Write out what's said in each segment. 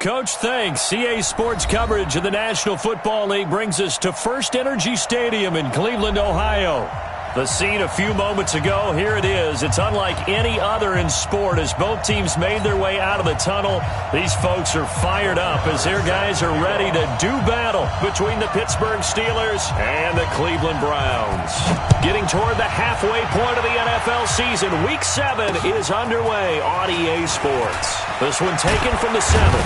Coach, thanks. CA Sports coverage of the National Football League brings us to First Energy Stadium in Cleveland, Ohio. The scene a few moments ago, here it is. It's unlike any other in sport as both teams made their way out of the tunnel. These folks are fired up as their guys are ready to do battle between the Pittsburgh Steelers and the Cleveland Browns. Getting toward the halfway point of the NFL season, Week 7 is underway on EA Sports. This one taken from the 7.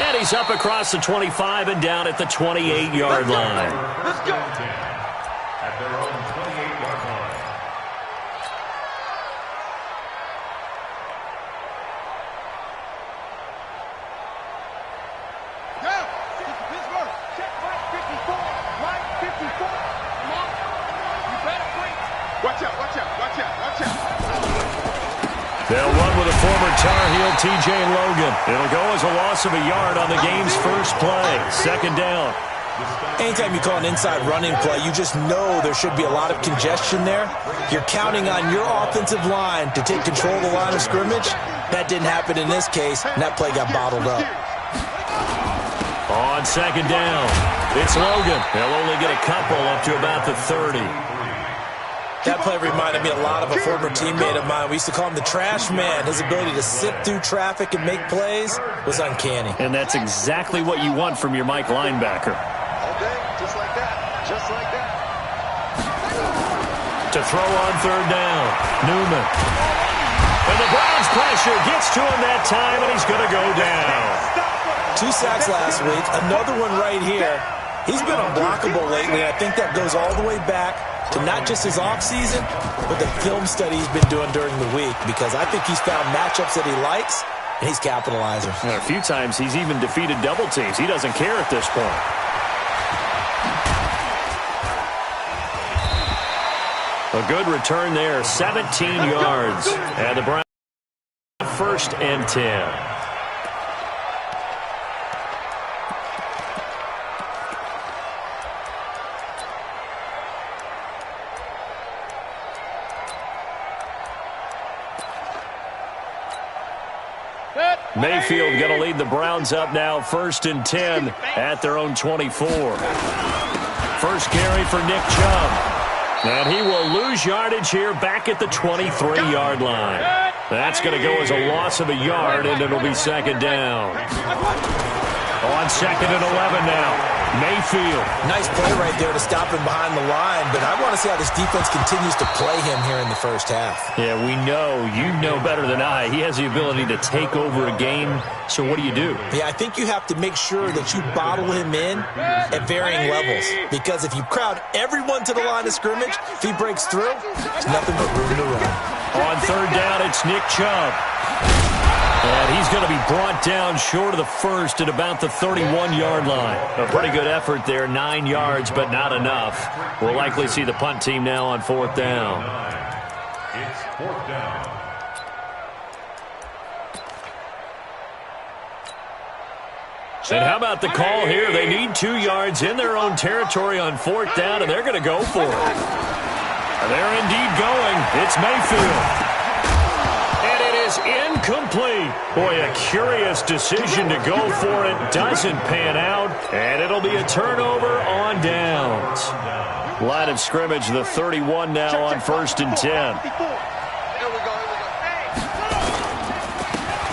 And he's up across the 25 and down at the 28-yard line. Let's go. At their own 28-yard line. Go! Pittsburgh! Check right 54! Right 54! Come on! You better wait! Watch out! Watch out! Watch out! Watch out! They'll run with a former Tar Heel, TJ Logan. It'll go as a loss of a yard on the game's first play. Second down. Anytime you call an inside running play, you just know there should be a lot of congestion there. You're counting on your offensive line to take control of the line of scrimmage. That didn't happen in this case, and that play got bottled up. On second down, it's Logan. They'll only get a couple up to about the 30. That play reminded me a lot of a former teammate of mine. We used to call him the trash man. His ability to sift through traffic and make plays was uncanny. And that's exactly what you want from your Mike linebacker. Okay, just like that. Just like that. To throw on third down, Newman. And the Browns pressure gets to him that time, and he's going to go down. 2 sacks last week, another one right here. He's been unblockable lately. I think that goes all the way back to not just his offseason, but the film study he's been doing during the week, because I think he's found matchups that he likes, and he's capitalizing. And a few times he's even defeated double teams. He doesn't care at this point. A good return there, 17 yards. And the Browns first and 10. Mayfield going to lead the Browns up now, first and 10 at their own 24. First carry for Nick Chubb. And he will lose yardage here back at the 23-yard line. That's going to go as a loss of a yard, and it'll be second down. On second and 11 now. Mayfield. Nice play right there to stop him behind the line, but I want to see how this defense continues to play him here in the first half. Yeah, we know. You know better than I. He has the ability to take over a game, so what do you do? Yeah, I think you have to make sure that you bottle him in at varying levels, because if you crowd everyone to the line of scrimmage, if he breaks through, there's nothing but room to run. On third down, it's Nick Chubb. And he's going to be brought down short of the first at about the 31-yard line. A pretty good effort there, 9 yards, but not enough. We'll likely see the punt team now on fourth down. It's fourth down. And how about the call here? They need 2 yards in their own territory on fourth down, and they're going to go for it. And they're indeed going. It's Mayfield. Incomplete. Boy, a curious decision to go for it. Doesn't pan out, and it'll be a turnover on downs. Line of scrimmage, the 31 now on first and 10.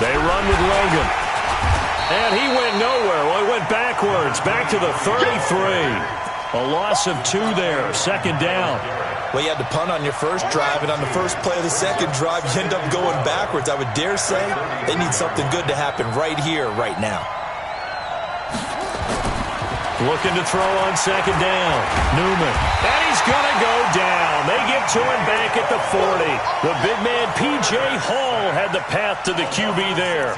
They run with Logan. And he went nowhere. Well, he went backwards, back to the 33. A loss of 2 there, second down. Well, you had to punt on your first drive, and on the first play of the second drive, you end up going backwards. I would dare say they need something good to happen right here, right now. Looking to throw on second down. Newman. And he's going to go down. They get to him back at the 40. The big man, P.J. Hall, had the path to the QB there.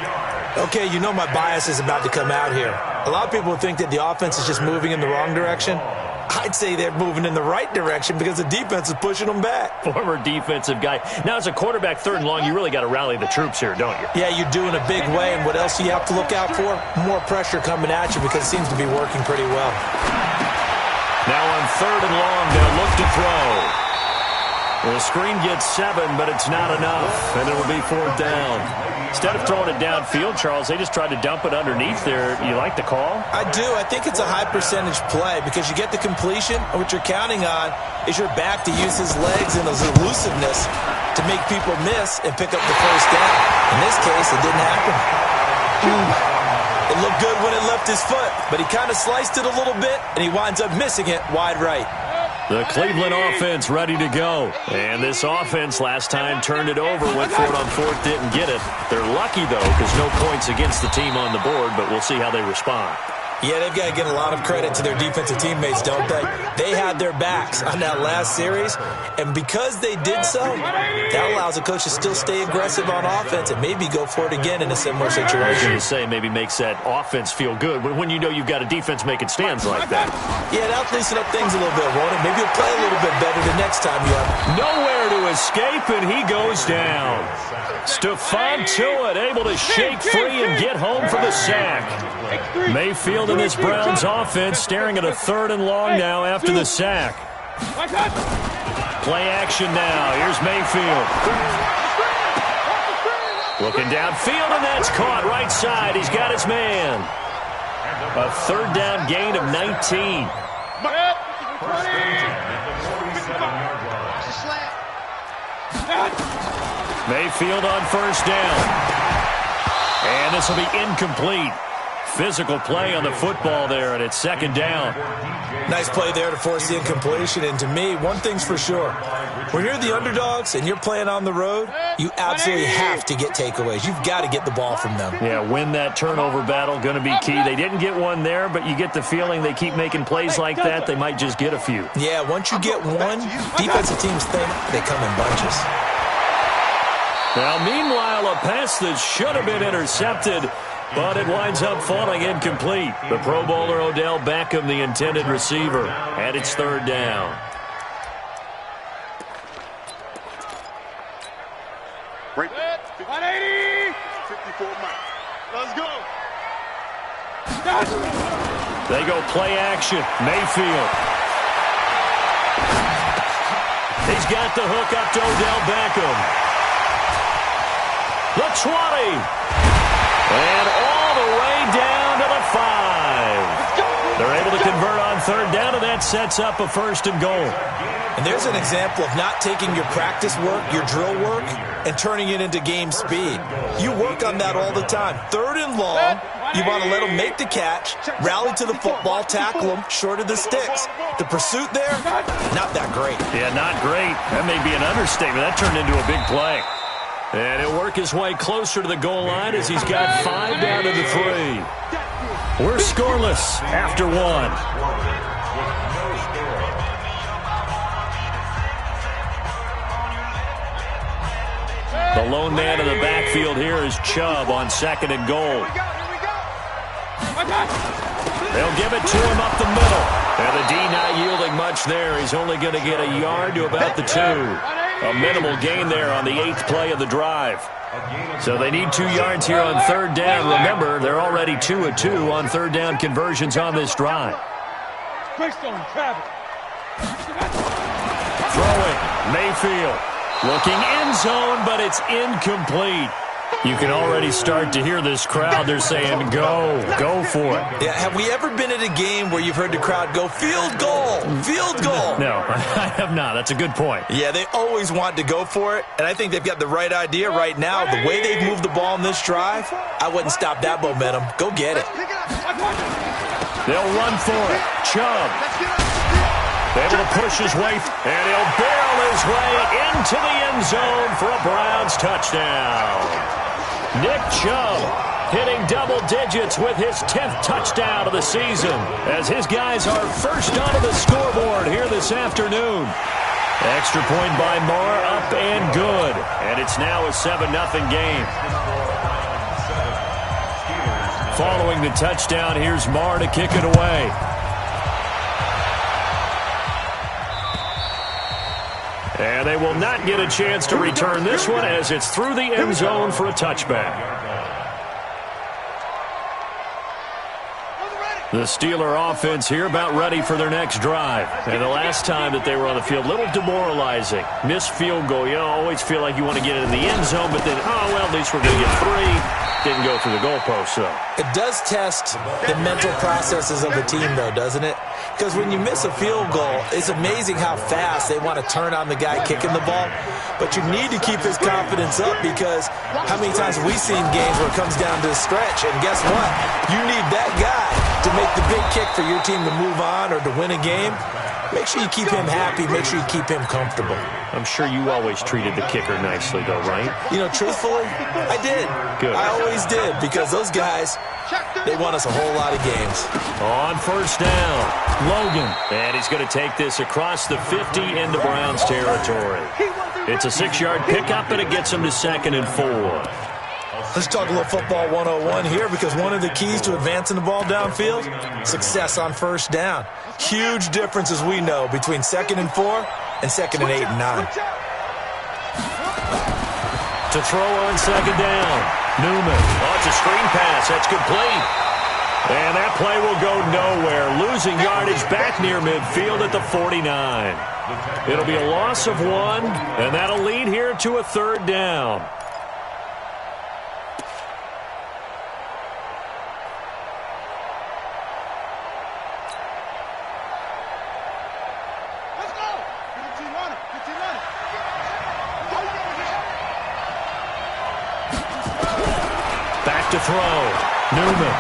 Okay, you know my bias is about to come out here. A lot of people think that the offense is just moving in the wrong direction. I'd say they're moving in the right direction because the defense is pushing them back. Former defensive guy. Now, as a quarterback, third and long, you really got to rally the troops here, don't you? Yeah, you do in a big way. And what else do you have to look out for? More pressure coming at you because it seems to be working pretty well. Now on third and long, they'll look to throw. Well, the screen gets 7, but it's not enough, and it'll be 4th down. Instead of throwing it downfield, Charles, they just tried to dump it underneath there. You like the call? I do. I think it's a high-percentage play because you get the completion, and what you're counting on is your back to use his legs and his elusiveness to make people miss and pick up the first down. In this case, it didn't happen. It looked good when it left his foot, but he kind of sliced it a little bit, and he winds up missing it wide right. The Cleveland offense ready to go. And this offense last time turned it over, went for it on 4th, didn't get it. They're lucky, though, because no points against the team on the board, but we'll see how they respond. Yeah, they've got to give a lot of credit to their defensive teammates, don't they? They had their backs on that last series, and because they did so, that allows a coach to still stay aggressive on offense and maybe go for it again in a similar situation. I was going to say, maybe makes that offense feel good when you know you've got a defense making stands like that. Yeah, that'll loosen up things a little bit, won't it? Maybe you'll play a little bit better the next time you have. Nowhere to escape, and he goes down. Stephon Tuitt able to shake free and get home for the sack. Mayfield and this Browns offense staring at a 3rd and long now after the sack. Play action now. Here's Mayfield. Looking downfield, and that's caught right side. He's got his man. A 3rd down gain of 19. Mayfield on 1st down. And this will be incomplete. Physical play on the football there, and it's 2nd down. Nice play there to force the incompletion. And to me, one thing's for sure. When you're the underdogs and you're playing on the road, you absolutely have to get takeaways. You've got to get the ball from them. Yeah, win that turnover battle, going to be key. They didn't get one there, but you get the feeling they keep making plays like that, they might just get a few. Yeah, once you get one, defensive teams think they come in bunches. Now, meanwhile, a pass that should have been intercepted, but it winds up falling incomplete. The Pro Bowler Odell Beckham, the intended receiver, and it's 3rd down. Break. 180. 54 miles. Let's go. They go play action. Mayfield. He's got the hook up to Odell Beckham. The 20. And all the way down to the 5. They're able to convert on 3rd down, and that sets up a 1st and goal. And there's an example of not taking your practice work, your drill work, and turning it into game speed. You work on that all the time. 3rd and long, you want to let them make the catch, rally to the football, tackle them short of the sticks. The pursuit there, not that great. Yeah, not great. That may be an understatement. That turned into a big play. And he'll work his way closer to the goal line as he's got 5 down to the 3. We're scoreless after 1. The lone man in the backfield here is Chubb on 2nd and goal. They'll give it to him up the middle. And the D not yielding much there. He's only going to get a yard to about the 2. A minimal gain there on the 8th play of the drive. So they need 2 yards here on 3rd down. Remember, they're already 2 of 2 on 3rd down conversions on this drive. Throwing, Mayfield. Looking end zone, but it's incomplete. You can already start to hear this crowd. They're saying, go for it. Yeah, have we ever been at a game where you've heard the crowd go, field goal, field goal? No, I have not. That's a good point. Yeah, they always want to go for it, and I think they've got the right idea right now. The way they've moved the ball in this drive, I wouldn't stop that momentum. Go get it. They'll run for it. Chubb. Able to push his way, and he'll barrel his way into the end zone for a Browns touchdown. Nick Chubb hitting double digits with his 10th touchdown of the season as his guys are first onto the scoreboard here this afternoon. Extra point by Marr, up and good. And it's now a 7-0 game. Following the touchdown, here's Marr to kick it away. And they will not get a chance to return this one as it's through the end zone for a touchback. The Steeler offense here about ready for their next drive. And the last time that they were on the field, a little demoralizing. Missed field goal. You always feel like you want to get it in the end zone, but then, oh, well, at least we're going to get 3. Didn't go through the goalpost, though. It does test the mental processes of a team, though, doesn't it? Because when you miss a field goal, it's amazing how fast they want to turn on the guy kicking the ball. But you need to keep his confidence up because how many times have we seen games where it comes down to a stretch? And guess what? You need that guy to make the big kick for your team to move on or to win a game. Make sure you keep him happy. Make sure you keep him comfortable. I'm sure you always treated the kicker nicely, though, right? You know, truthfully, I did. Good. I always did because those guys, they won us a whole lot of games. On first down, Logan. And he's going to take this across the 50 into Browns territory. It's a 6-yard pickup, and it gets him to 2nd and 4. Let's talk a little football 101 here because one of the keys to advancing the ball downfield, success on first down. Huge difference, as we know, between 2nd and 4 and 2nd and 8 and 9. To throw on 2nd down, Newman. Oh, it's a screen pass. That's complete. And that play will go nowhere. Losing yardage back near midfield at the 49. It'll be a loss of 1, and that'll lead here to a 3rd down. To throw, Newman.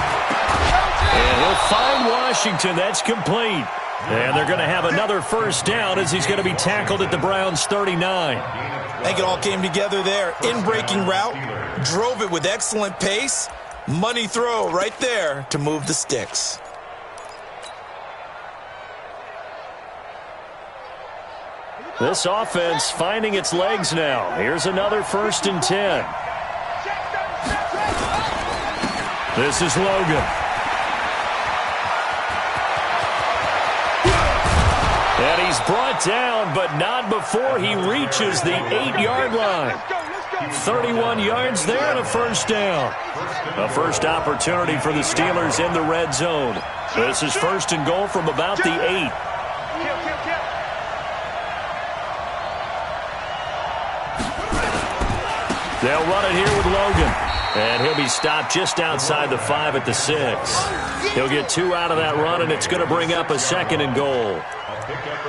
And he'll find Washington. That's complete. And they're going to have another first down as he's going to be tackled at the Browns' 39. I think it all came together there. In-breaking route, drove it with excellent pace. Money throw right there to move the sticks. This offense finding its legs now. Here's another 1st and 10. This is Logan. And he's brought down, but not before he reaches the 8-yard line. 31 yards there and a first down. A first opportunity for the Steelers in the red zone. This is 1st and goal from about the 8. They'll run it here with Logan. And he'll be stopped just outside the 5 at the 6. He'll get 2 out of that run, and it's going to bring up a 2nd and goal.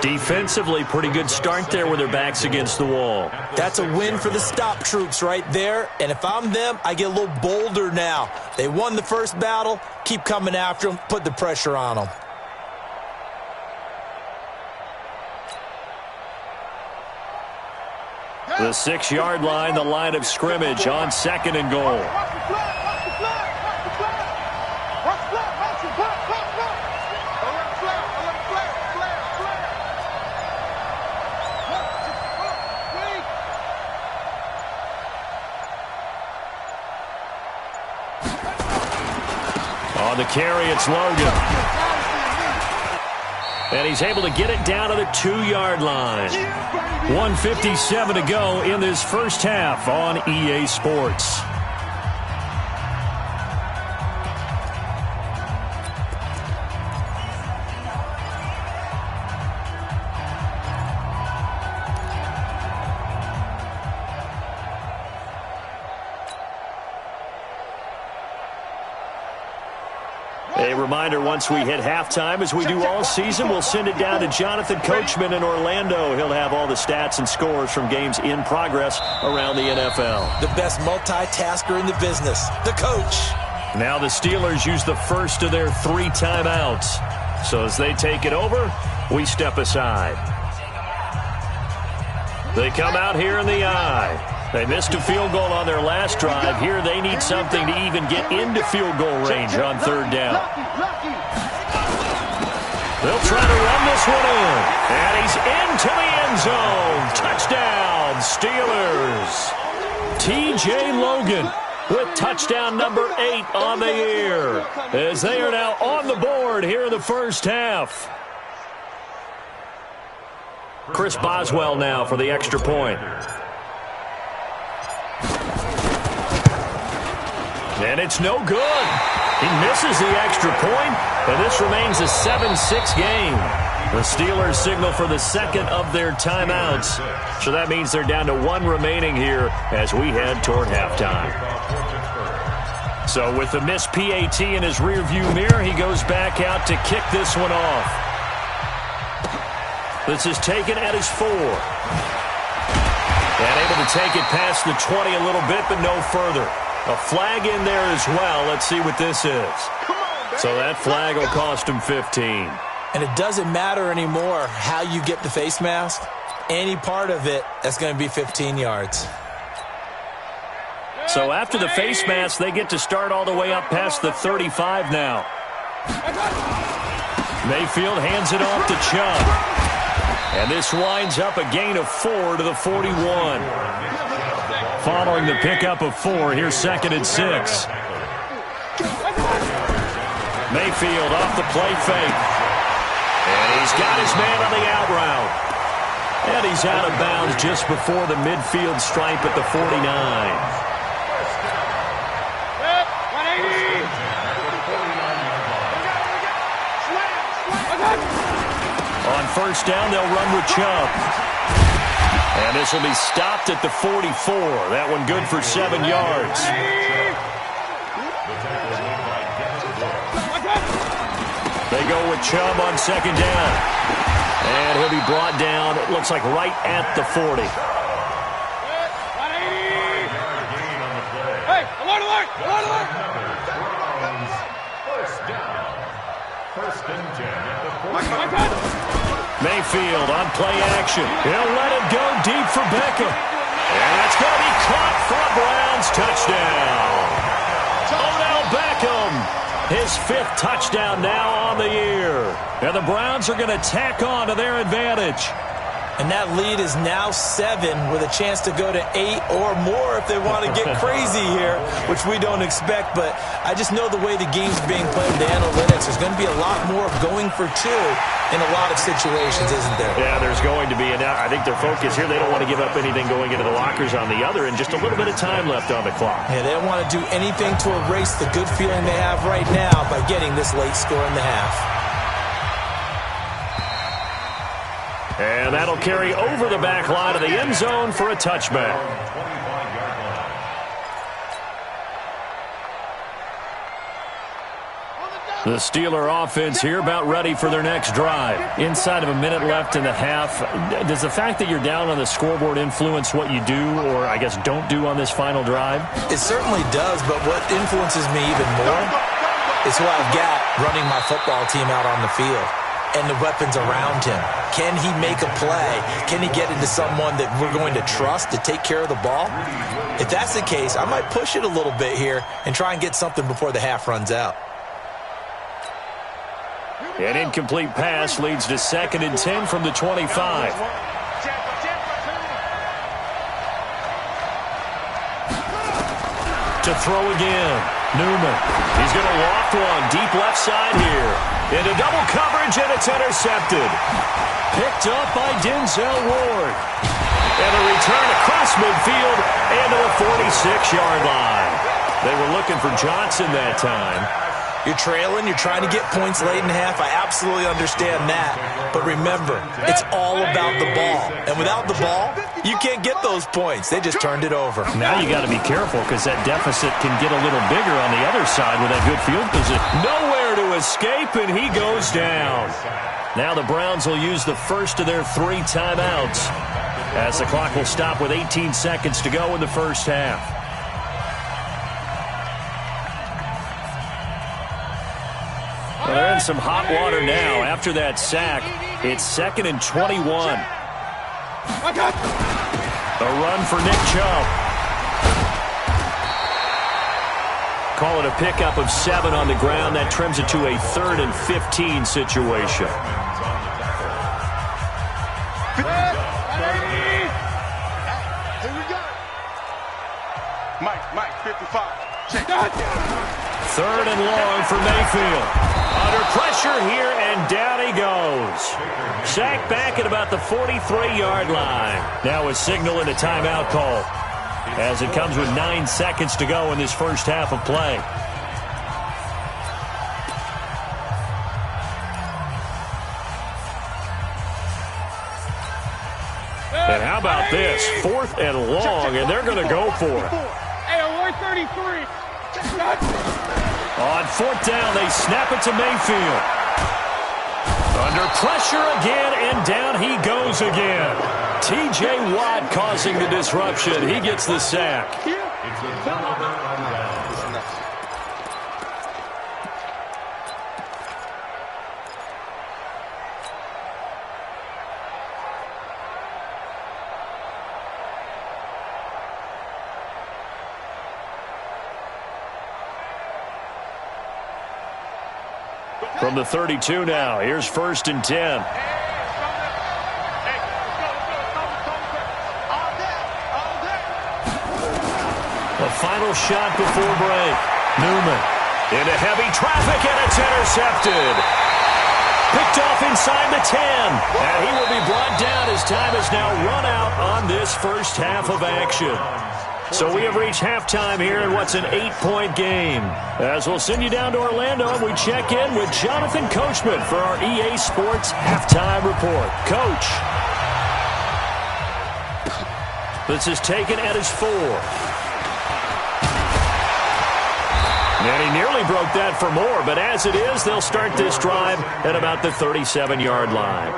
Defensively, pretty good start there with their backs against the wall. That's a win for the stop troops right there. And if I'm them, I get a little bolder now. They won the first battle. Keep coming after them. Put the pressure on them. The 6-yard line, the line of scrimmage on 2nd and goal. On the carry, it's Logan. And he's able to get it down to the 2-yard line. 1:57 to go in this first half on EA Sports. A reminder, once we hit halftime, as we do all season, we'll send it down to Jonathan Coachman in Orlando. He'll have all the stats and scores from games in progress around the NFL. The best multitasker in the business, the coach. Now the Steelers use the first of their 3 timeouts. So as they take it over, we step aside. They come out here in the eye. They missed a field goal on their last drive. Here they need something to even get into field goal range on 3rd down. They'll try to run this one in. And he's into the end zone. Touchdown, Steelers. T.J. Logan with touchdown number 8 on the year, as they are now on the board here in the first half. Chris Boswell now for the extra point. And it's no good. He misses the extra point, and this remains a 7-6 game. The Steelers signal for the second of their timeouts. So that means they're down to one remaining here as we head toward halftime. So with the missed PAT in his rearview mirror, he goes back out to kick this one off. This is taken at his 4. And able to take it past the 20 a little bit, but no further. A flag in there as well. Let's see what this is. So that flag will cost him 15. And it doesn't matter anymore how you get the face mask. Any part of it, that's going to be 15 yards. So after the face mask, they get to start all the way up past the 35 now. Mayfield hands it off to Chubb. And this winds up a gain of 4 to the 41. Following the pickup of 4, here's 2nd and 6. Mayfield off the play fake. And he's got his man on the out route. And he's out of bounds just before the midfield stripe at the 49. On first down, they'll run with Chubb. And this will be stopped at the 44. That one good for 7 yards. They go with Chubb on second down. And he'll be brought down, it looks like right at the 40. Hey, alert, alert, alert, alert. First and 10 at the 40. Mayfield on play action. He'll let it go deep for Beckham. And that's going to be caught for a Browns touchdown. Odell Beckham, his 5th touchdown now on the year. And the Browns are going to tack on to their advantage. And that lead is now 7 with a chance to go to 8 or more if they want to get crazy here, which we don't expect. But I just know the way the game's being played with the analytics, there's going to be a lot more of going for 2 in a lot of situations, isn't there? Yeah, there's going to be. And I think their focus here, they don't want to give up anything going into the lockers on the other, and just a little bit of time left on the clock. Yeah, they don't want to do anything to erase the good feeling they have right now by getting this late score in the half. And that'll carry over the back line of the end zone for a touchback. The Steeler offense here about ready for their next drive. Inside of a minute left in the half, does the fact that you're down on the scoreboard influence what you do, or I guess don't do on this final drive? It certainly does, but what influences me even more is who I've got running my football team out on the field. And the weapons around him. Can he make a play? Can he get into someone that we're going to trust to take care of the ball? If that's the case, I might push it a little bit here and try and get something before the half runs out. An incomplete pass leads to 2nd and 10 from the 25. To throw again. Newman. He's going to loft one deep left side here. Into double coverage, and it's intercepted. Picked up by Denzel Ward. And a return across midfield and to the 46-yard line. They were looking for Johnson that time. You're trailing, you're trying to get points late in half. I absolutely understand that. But remember, it's all about the ball. And without the ball, you can't get those points. They just turned it over. Now you got to be careful because that deficit can get a little bigger on the other side with that good field position. Nowhere to escape, and he goes down. Now the Browns will use the first of their 3 timeouts as the clock will stop with 18 seconds to go in the first half. Well, they're in some hot water now. After that sack, it's 2nd and 21. A run for Nick Chubb. Call it a pickup of 7 on the ground. That trims it to a 3rd and 15 situation. Mike, 55. Check. 3rd and long for Mayfield. Under pressure here, and down he goes. Sacked back at about the 43-yard line. Now a signal and a timeout call. as it comes with 9 seconds to go in this first half of play. And how about this? 4th and long, and they're going to go for it. Hey, 133. On 4th down, they snap it to Mayfield. Under pressure again, and down he goes again. T.J. Watt causing the disruption. He gets the sack. From the 32 now, here's 1st and 10. The final shot before break. Newman into heavy traffic, and it's intercepted. Picked off inside the 10. And he will be brought down as time has now run out on this first half of action. So we have reached halftime here in what's an 8-point game. As we'll send you down to Orlando, and we check in with Jonathan Coachman for our EA Sports Halftime Report. Coach. This is taken at his 4. And he nearly broke that for more, but as it is, they'll start this drive at about the 37-yard line.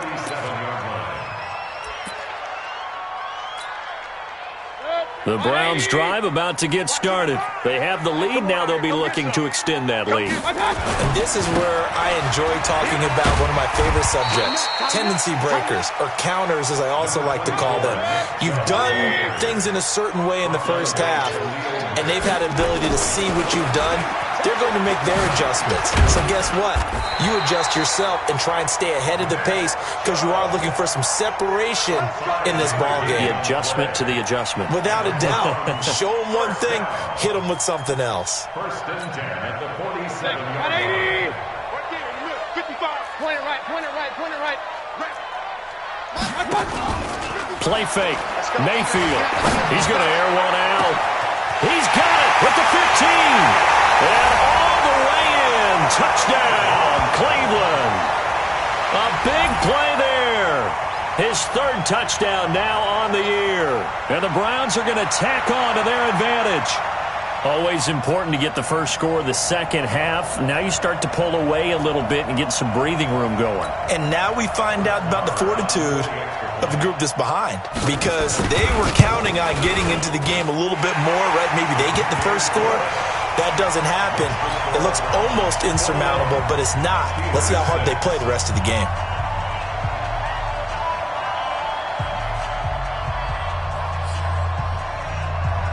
The Browns drive about to get started. They have the lead. Now they'll be looking to extend that lead. And this is where I enjoy talking about one of my favorite subjects, tendency breakers, or counters as I also like to call them. You've done things in a certain way in the first half, and they've had an ability to see what you've done. They're going to make their adjustments. So guess what? You adjust yourself and try and stay ahead of the pace because you are looking for some separation in this ball game. The adjustment to the adjustment. Without a doubt. Show them one thing, hit them with something else. 1st and 10 at the 47. 180. 55. Point it right, point it right, point it right. Play fake. Mayfield. He's going to air one out. He's got it with the 15. And all the way in. Touchdown, Cleveland. A big play there. His 3rd touchdown now on the year. And the Browns are going to tack on to their advantage. Always important to get the first score of the second half. Now you start to pull away a little bit and get some breathing room going. And now we find out about the fortitude of the group that's behind, because they were counting on getting into the game a little bit more, right? Maybe they get the first score. That doesn't happen. It looks almost insurmountable, but it's not. Let's see how hard they play the rest of the game.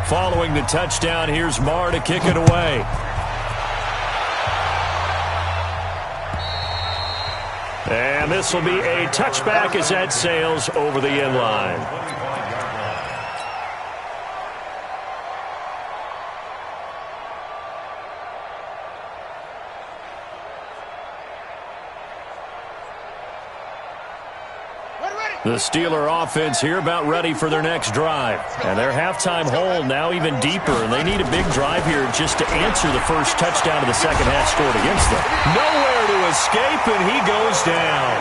Following the touchdown, here's Marr to kick it away. And this will be a touchback as that sails over the end line. The Steeler offense here about ready for their next drive. And their halftime hole now even deeper, and they need a big drive here just to answer the first touchdown of the second half scored against them. Nowhere to escape, and he goes down.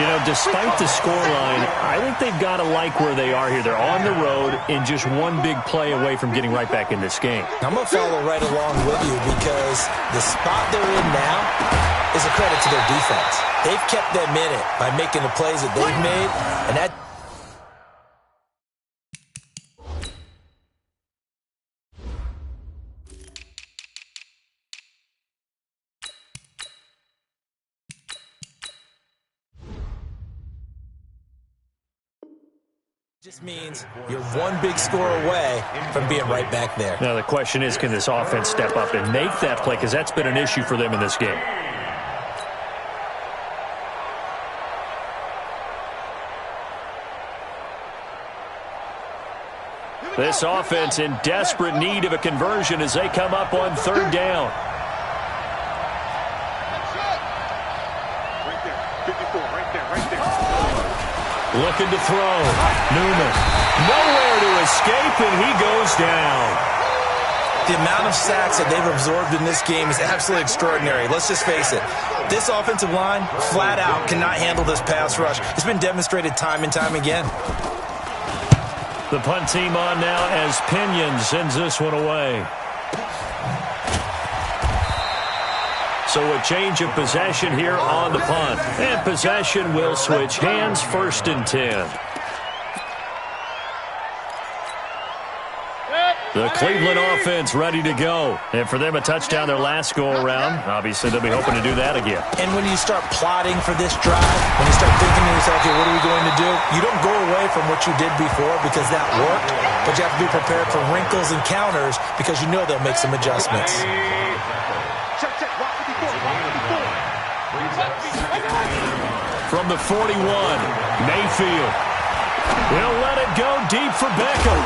You know, despite the scoreline, I think they've got to like where they are here. They're on the road and just one big play away from getting right back in this game. I'm going to follow right along with you because the spot they're in now is a credit to their defense. They've kept them in it by making the plays that they've made, and that just means you're one big score away from being right back there. Now the question is, can this offense step up and make that play? Because that's been an issue for them in this game. This offense in desperate need of a conversion as they come up on 3rd down. Right there, 54, right there. Looking to throw. Newman. Nowhere to escape, and he goes down. The amount of sacks that they've absorbed in this game is absolutely extraordinary. Let's just face it. This offensive line, flat out, cannot handle this pass rush. It's been demonstrated time and time again. The punt team on now as Pinion sends this one away. So a change of possession here on the punt. And possession will switch hands, 1st and 10. The Cleveland offense ready to go. And for them, a touchdown their last go-around. Obviously, they'll be hoping to do that again. And when you start plotting for this drive, when you start thinking to yourself, okay, what are we going to do? You don't go away from what you did before because that worked, but you have to be prepared for wrinkles and counters because you know they'll make some adjustments. From the 41, Mayfield. He'll let it go deep for Beckham.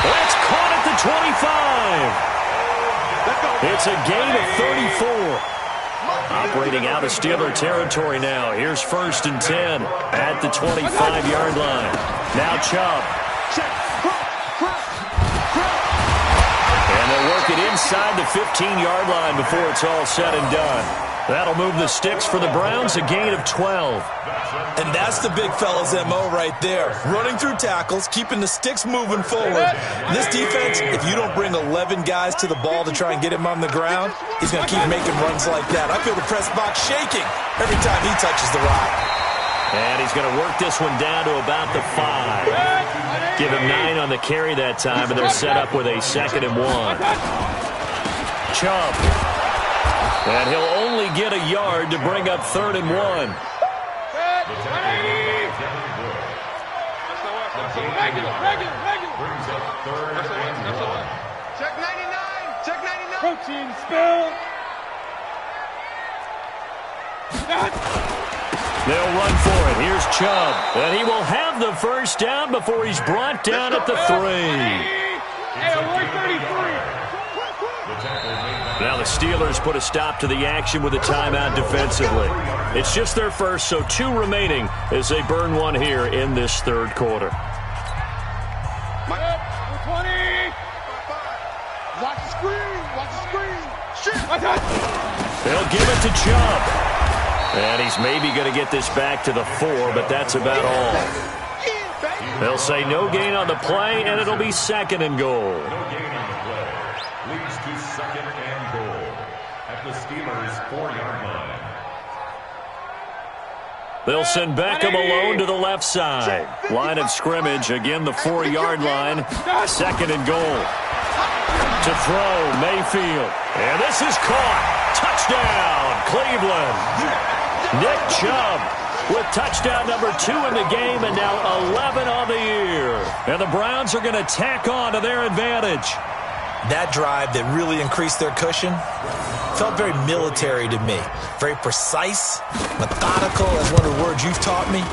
That's caught at the 25. It's a gain of 34. Operating out of Steeler territory now. Here's 1st and 10 at the 25-yard line. Now Chubb. And they'll work it inside the 15-yard line before it's all said and done. That'll move the sticks for the Browns, a gain of 12. And that's the big fella's MO right there. Running through tackles, keeping the sticks moving forward. This defense, if you don't bring 11 guys to the ball to try and get him on the ground, he's going to keep making runs like that. I feel the press box shaking every time he touches the rock. And he's going to work this one down to about the 5. Give him 9 on the carry that time, and they're set up with a 2nd and 1. Chubb. And he'll only get a yard to bring up 3rd and 1. Check 99. Check 99. Protein spill. They'll run for it. Here's Chubb. And he will have the 1st down before he's brought down at the 3. Now the Steelers put a stop to the action with a timeout defensively. It's just their first, so 2 remaining as they burn one here in this 3rd quarter. 20. Watch the screen. Watch the screen. Shit. They'll give it to Chubb. And he's maybe going to get this back to the 4, but that's about all. They'll say no gain on the play, and it'll be 2nd and goal. No gain on the play. Leads to 2nd and goal at the Steelers' 4-yard line. They'll send Beckham alone to the left side. Line of scrimmage, again the 4-yard line. 2nd and goal. To throw, Mayfield. And this is caught. Touchdown, Cleveland. Nick Chubb with touchdown number 2 in the game and now 11 on the year. And the Browns are going to tack on to their advantage. That drive that really increased their cushion felt very military to me. Very precise, methodical, that's one of the words you've taught me.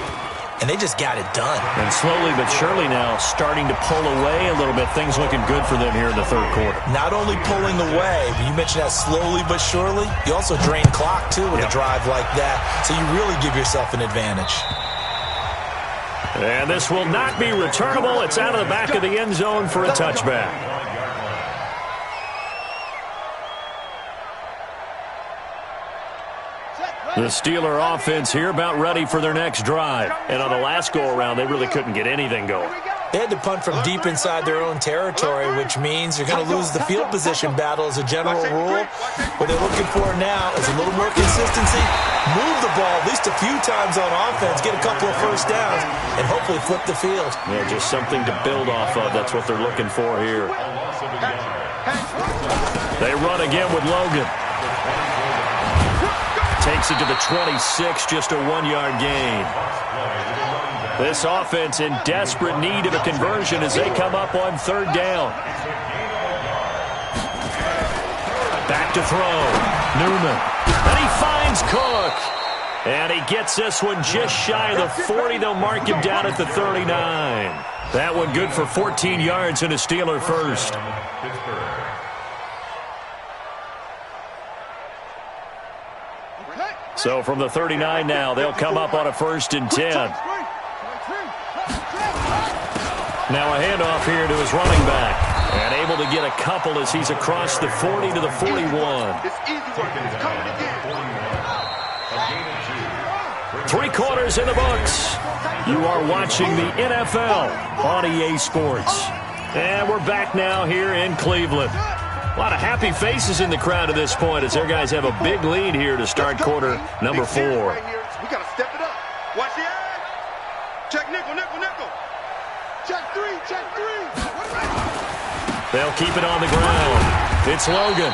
And they just got it done. And slowly but surely now starting to pull away a little bit. Things looking good for them here in the 3rd quarter. Not only pulling away, but you mentioned that slowly but surely. You also drain clock, too, with a drive like that. So you really give yourself an advantage. And this will not be returnable. It's out of the back of the end zone for a touchback. The Steeler offense here about ready for their next drive. And on the last go-around, they really couldn't get anything going. They had to punt from deep inside their own territory, which means you're going to lose the field position battle as a general rule. What they're looking for now is a little more consistency, move the ball at least a few times on offense, get a couple of 1st downs, and hopefully flip the field. Yeah, just something to build off of. That's what they're looking for here. They run again with Logan. Takes it to the 26, just a 1-yard gain. This offense in desperate need of a conversion as they come up on 3rd down. Back to throw. Newman. And he finds Cook. And he gets this one just shy of the 40. They'll mark him down at the 39. That one good for 14 yards and a Steeler 1st. So from the 39 now, they'll come up on a 1st and 10. Now a handoff here to his running back. And able to get a couple as he's across the 40 to the 41. It's easy work. It's coming again. 3 quarters in the books. You are watching the NFL on EA Sports. And we're back now here in Cleveland. A lot of happy faces in the crowd at this point as their guys have a big lead here to start quarter number 4. We got to step it up. Watch the eye. Check nickel, nickel, nickel. Check 3, check 3. They'll keep it on the ground. It's Logan.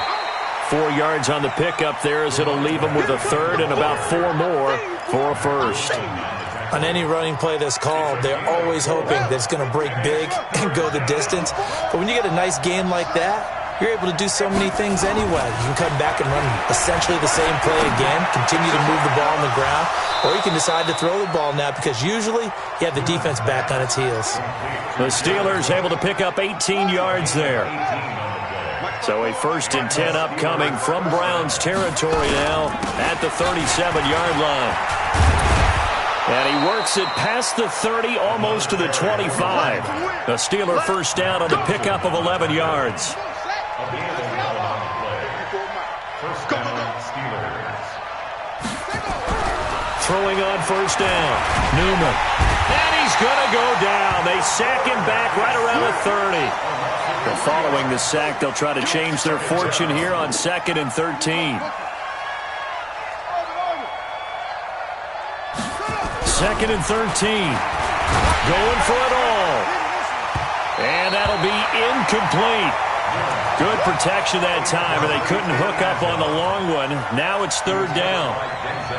4 yards on the pickup there as it'll leave him with a third and about 4 more for a first. On any running play that's called, they're always hoping that it's going to break big and go the distance. But when you get a nice game like that, you're able to do so many things anyway. You can come back and run essentially the same play again, continue to move the ball on the ground, or you can decide to throw the ball now because usually you have the defense back on its heels. The Steelers able to pick up 18 yards there. So a 1st and 10 upcoming from Browns territory now at the 37-yard line. And he works it past the 30, almost to the 25. The Steeler first down on the pickup of 11 yards. Throwing on first down. Newman. And he's going to go down. They sack him back right around the 30. But following the sack, they'll try to change their fortune here on 2nd and 13. 2nd and 13. Going for it all. And that'll be incomplete. Good protection that time, and they couldn't hook up on the long one. Now it's 3rd down.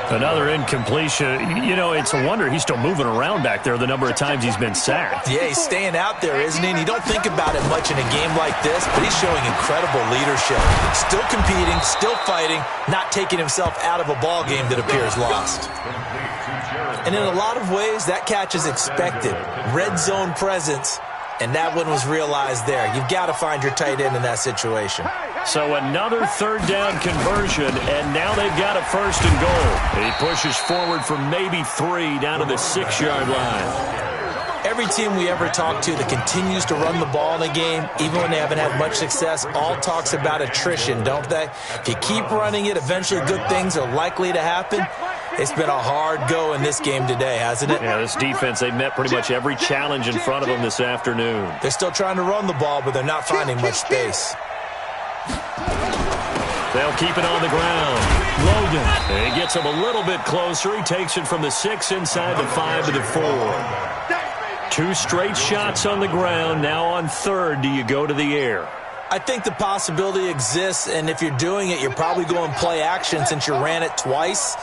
Another incompletion. You know, it's a wonder he's still moving around back there the number of times he's been sacked. Yeah, he's staying out there, isn't he? And you don't think about it much in a game like this, but he's showing incredible leadership. Still competing, still fighting, not taking himself out of a ball game that appears lost. And in a lot of ways, that catch is expected. Red zone presence. And that one was realized there. You've got to find your tight end in that situation. So another 3rd down conversion, and now they've got a 1st and goal. He pushes forward for maybe 3 down to the 6-yard line. Every team we ever talk to that continues to run the ball in a game, even when they haven't had much success, all talks about attrition, don't they? If you keep running it, eventually good things are likely to happen. It's been a hard go in this game today, hasn't it? Yeah, this defense, they've met pretty much every challenge in front of them this afternoon. They're still trying to run the ball, but they're not finding much space. They'll keep it on the ground. Logan. He gets him a little bit closer. He takes it from the 6 inside the 5 to the 4. 2 straight shots on the ground. Now on 3rd, do you go to the air? I think the possibility exists, and if you're doing it, you're probably going play action since you ran it twice.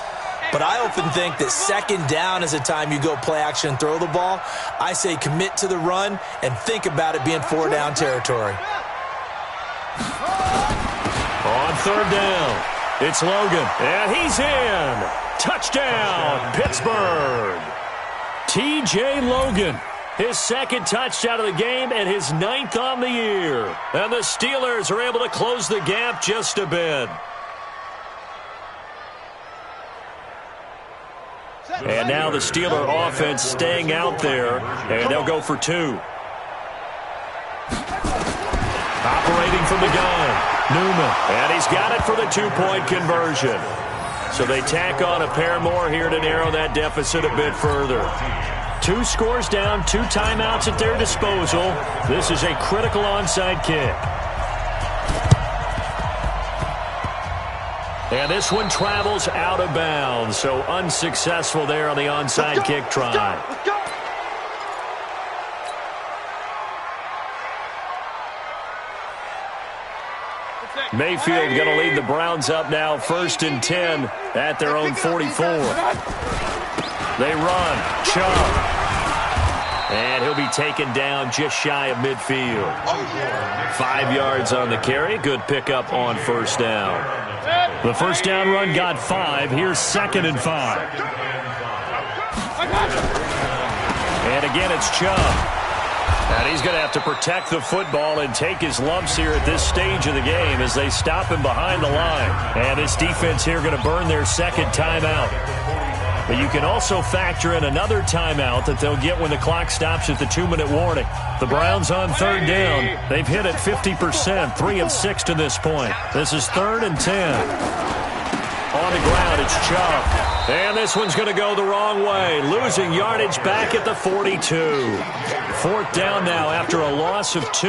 But I often think that 2nd down is the time you go play action and throw the ball. I say commit to the run and think about it being 4-down territory. On 3rd down, it's Logan, and he's in. Touchdown, Pittsburgh. T.J. Logan, his 2nd touchdown of the game and his 9th on the year. And the Steelers are able to close the gap just a bit. And now the Steeler offense staying out there, and they'll go for 2. Operating from the gun, Newman, and he's got it for the 2-point conversion. So they tack on a pair more here to narrow that deficit a bit further. 2 scores down, 2 timeouts at their disposal. This is a critical onside kick. And this one travels out of bounds, so unsuccessful there on the onside kick try. Let's go. Mayfield going to lead the Browns up now, 1st and 10 at their own 44. They run, Chubb, and he'll be taken down just shy of midfield. 5 yards on the carry, good pickup on 1st down. The 1st down run got 5. Here's 2nd and 5. And again, it's Chubb. And he's going to have to protect the football and take his lumps here at this stage of the game as they stop him behind the line. And this defense here going to burn their 2nd timeout. But you can also factor in another timeout that they'll get when the clock stops at the 2-minute warning. The Browns on third down. They've hit it 50%, 3 of 6 to this point. This is 3rd and 10. On the ground, it's Chubb. And this one's going to go the wrong way. Losing yardage back at the 42. 4th down now after a loss of 2. It's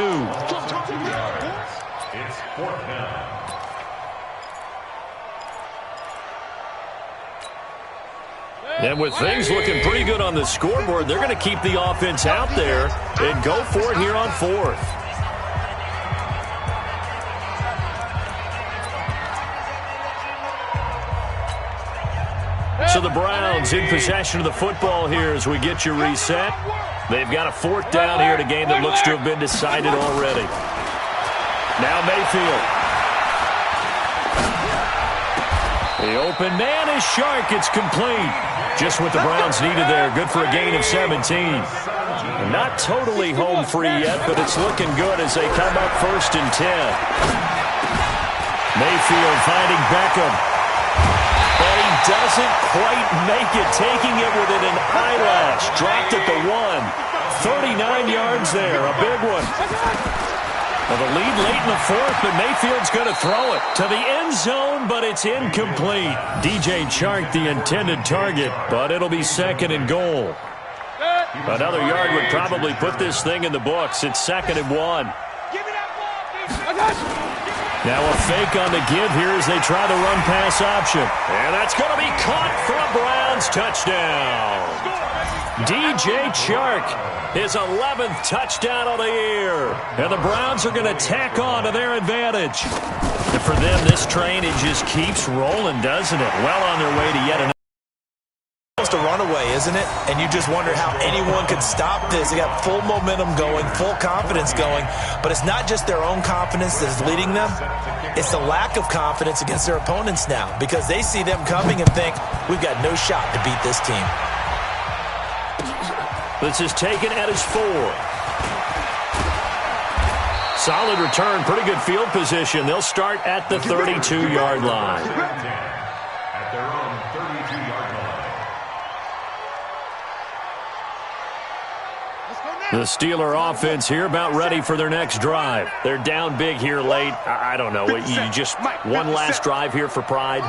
4th down. And with things looking pretty good on the scoreboard, they're going to keep the offense out there and go for it here on 4th. So the Browns in possession of the football here as we get you reset. They've got a 4th down here in a game that looks to have been decided already. Now Mayfield. The open man is Shark. It's complete. Just what the Browns needed there. Good for a gain of 17. Not totally home free yet, but it's looking good as they come up 1st and 10. Mayfield finding Beckham. And he doesn't quite make it, taking it within an eyelash. Dropped at the 1. 39 yards there, a big one. Well, the lead late in the 4th, but Mayfield's going to throw it to the end zone, but it's incomplete. DJ Chark, the intended target, but it'll be 2nd and goal. Another yard would probably put this thing in the books. It's 2nd and 1. Now a fake on the give here as they try the run-pass option. And that's going to be caught for a Browns touchdown. DJ Chark, his 11th touchdown of the year. And the Browns are going to tack on to their advantage. And for them, this train, it just keeps rolling, doesn't it? Well on their way to yet another. Almost a runaway, isn't it? And you just wonder how anyone could stop this. They got full momentum going, full confidence going. But it's not just their own confidence that's leading them. It's the lack of confidence against their opponents now because they see them coming and think, we've got no shot to beat this team. This is taken at his 4. Solid return, pretty good field position. They'll start at the 32-yard line. At their own 32-yard line. The Steeler offense here about ready for their next drive. They're down big here late. I don't know. You just one last drive here for pride?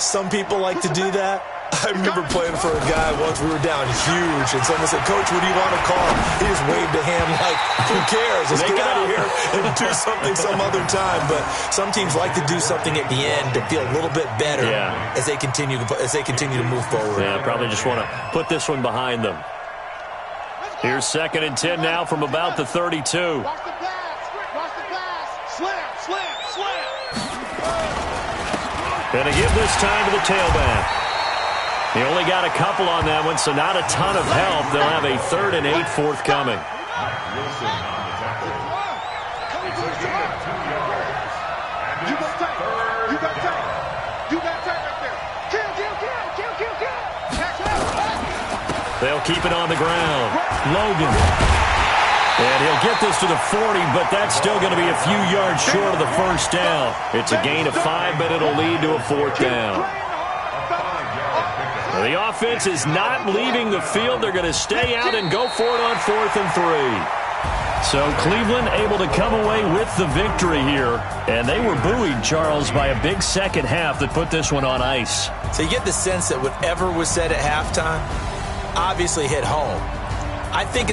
Some people like to do that. I remember playing for a guy once. We were down huge, and someone said, Coach, what do you want to call? He just waved a hand like, who cares? Let's get out of here and do something some other time. But some teams like to do something at the end to feel a little bit better as they continue to move forward. Yeah, probably just want to put this one behind them. Here's 2nd and 10 now from about the 32. Watch the pass. Slam. Gonna give this time to the tailback. He only got a couple on that one, so not a ton of help. They'll have a 3rd and 8 forthcoming. Wilson on the tackle. It's a gain of 2 yards. And You it's got tight. 3rd You got tight. down. You got tight right there. Kill. Catch up. They'll keep it on the ground. Logan. And he'll get this to the 40, but that's still going to be a few yards short of the 1st down. It's a gain of 5, but it'll lead to a 4th down. The offense is not leaving the field. They're going to stay out and go for it on 4th and 3. So Cleveland able to come away with the victory here. And they were buoyed, Charles, by a big second half that put this one on ice. So you get the sense that whatever was said at halftime obviously hit home. I think